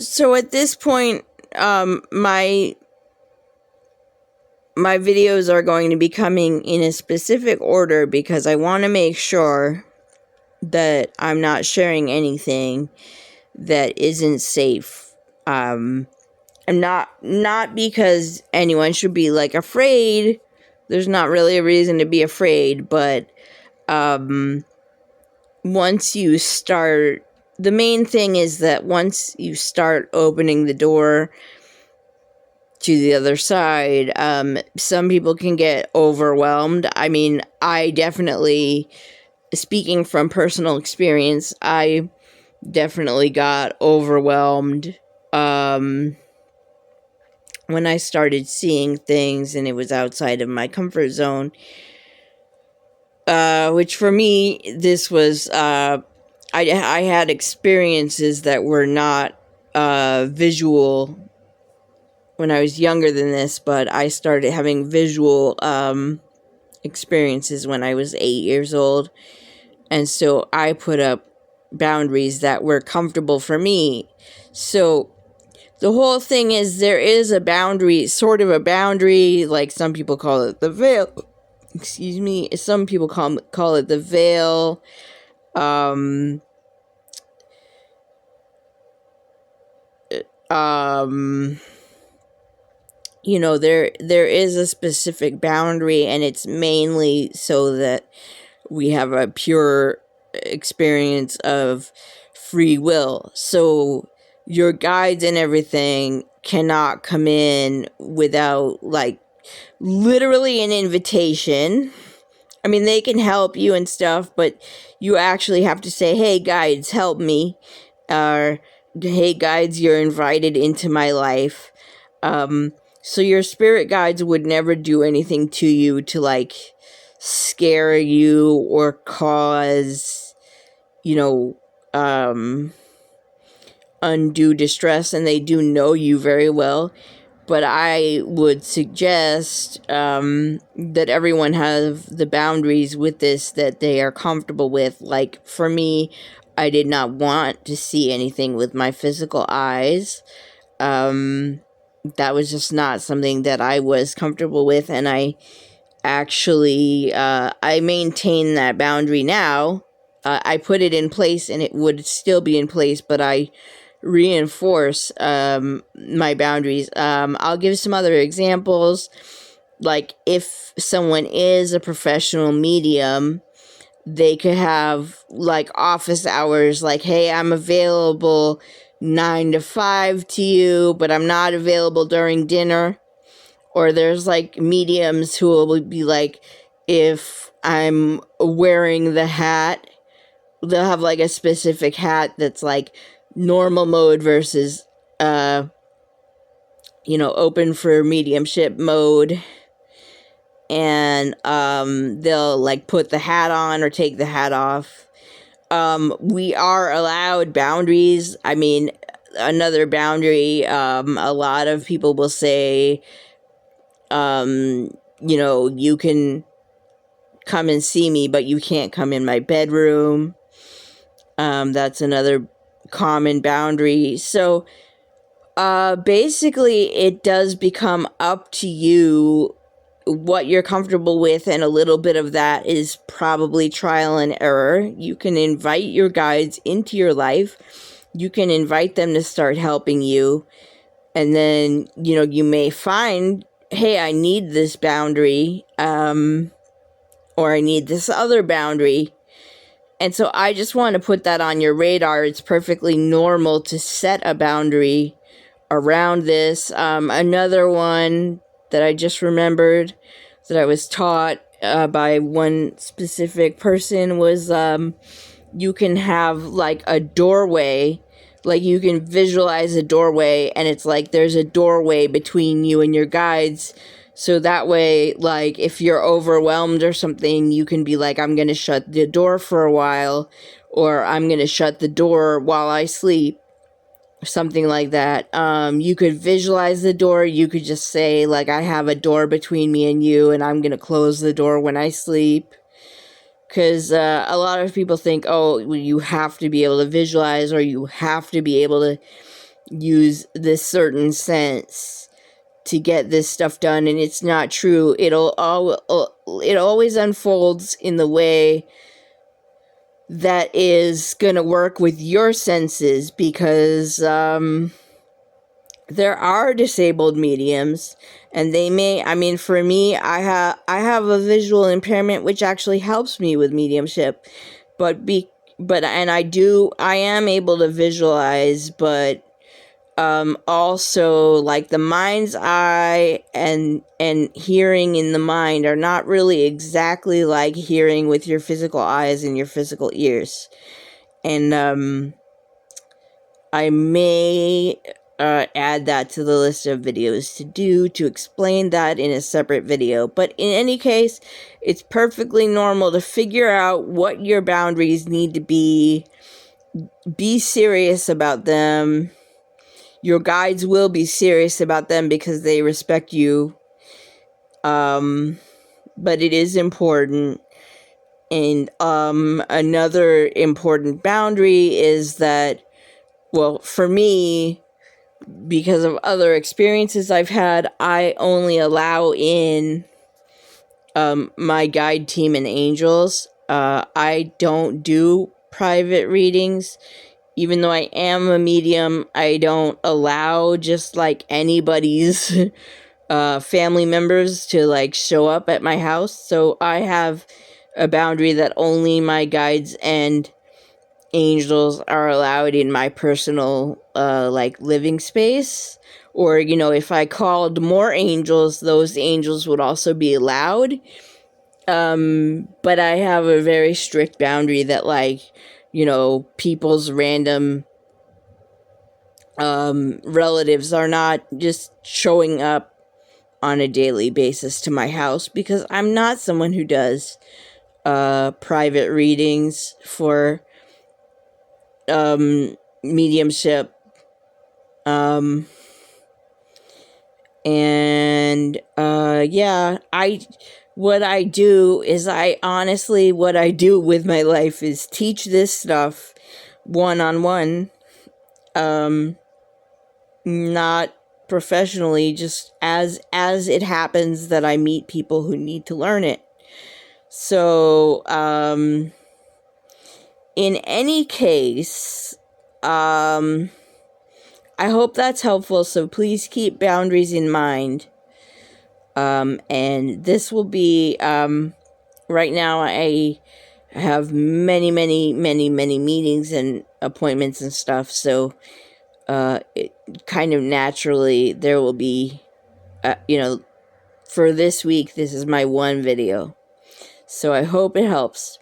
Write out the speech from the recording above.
So at this point, my videos are going to be coming in a specific order because I want to make sure that I'm not sharing anything that isn't safe. And not because anyone should be like afraid. There's not really a reason to be afraid, but once you start, the main thing is that once you start opening the door to the other side, some people can get overwhelmed. I mean, I definitely, speaking from personal experience, I definitely got overwhelmed when I started seeing things and it was outside of my comfort zone. Which for me, this was, I had experiences that were not visual when I was younger than this, but I started having visual experiences when I was 8 years old. And so I put up boundaries that were comfortable for me. So the whole thing is there is a boundary, sort of a boundary, like some people call it the veil. Excuse me. Some people call it the veil. You know, there is a specific boundary, and it's mainly so that we have a pure experience of free will. So your guides and everything cannot come in without, like, literally an invitation. I mean, they can help you and stuff, but you actually have to say, hey, guides, help me. Or, hey, guides, you're invited into my life. So your spirit guides would never do anything to you to, like, scare you or cause, you know, undue distress, and they do know you very well. But I would suggest that everyone have the boundaries with this that they are comfortable with. Like, for me, I did not want to see anything with my physical eyes. That was just not something that I was comfortable with, and I actually, I maintain that boundary now. I put it in place, and it would still be in place, but I reinforce my boundaries. I'll give some other examples. Like, if someone is a professional medium, they could have, like, office hours, like, hey, I'm available 9 to 5 to you, but I'm not available during dinner. Or there's, like, mediums who will be like, if I'm wearing the hat, they'll have, like, a specific hat that's, like, normal mode versus, open for mediumship mode. And, they'll, like, put the hat on or take the hat off. We are allowed boundaries. I mean, another boundary, a lot of people will say, you can come and see me, but you can't come in my bedroom. That's another common boundary. So, basically, it does become up to you what you're comfortable with, and a little bit of that is probably trial and error. You can invite your guides into your life. You can invite them to start helping you. And then, you may find, hey, I need this boundary, or I need this other boundary. And so I just want to put that on your radar. It's perfectly normal to set a boundary around this. Another one that I just remembered that I was taught by one specific person was you can have, like, a doorway. Like, you can visualize a doorway, and it's like there's a doorway between you and your guides. So that way, like, if you're overwhelmed or something, you can be like, I'm going to shut the door for a while, or I'm going to shut the door while I sleep, something like that. You could visualize the door. You could just say, like, I have a door between me and you, and I'm going to close the door when I sleep. Because a lot of people think, oh, you have to be able to visualize, or you have to be able to use this certain sense to get this stuff done, and it's not true. It always unfolds in the way that is gonna work with your senses, because there are disabled mediums, and they may, I mean, for me, I have a visual impairment which actually helps me with mediumship, but I am able to visualize, but also, like, the mind's eye and hearing in the mind are not really exactly like hearing with your physical eyes and your physical ears. And I may add that to the list of videos to explain that in a separate video. But in any case, it's perfectly normal to figure out what your boundaries need to be serious about them. Your guides will be serious about them because they respect you. But it is important. And another important boundary is that, well, for me, because of other experiences I've had, I only allow in my guide team and angels. I don't do private readings. Even though I am a medium, I don't allow just like anybody's family members to like show up at my house. So I have a boundary that only my guides and angels are allowed in my personal like living space. Or, you know, if I called more angels, those angels would also be allowed. But I have a very strict boundary that, like, you know, people's random relatives are not just showing up on a daily basis to my house, because I'm not someone who does private readings for mediumship. Yeah, what I do with my life is teach this stuff one-on-one, not professionally, just as it happens that I meet people who need to learn it. So, in any case, I hope that's helpful, so please keep boundaries in mind. And this will be, right now I have many meetings and appointments and stuff, so it kind of naturally there will be, you know, for this week, this is my one video. So I hope it helps.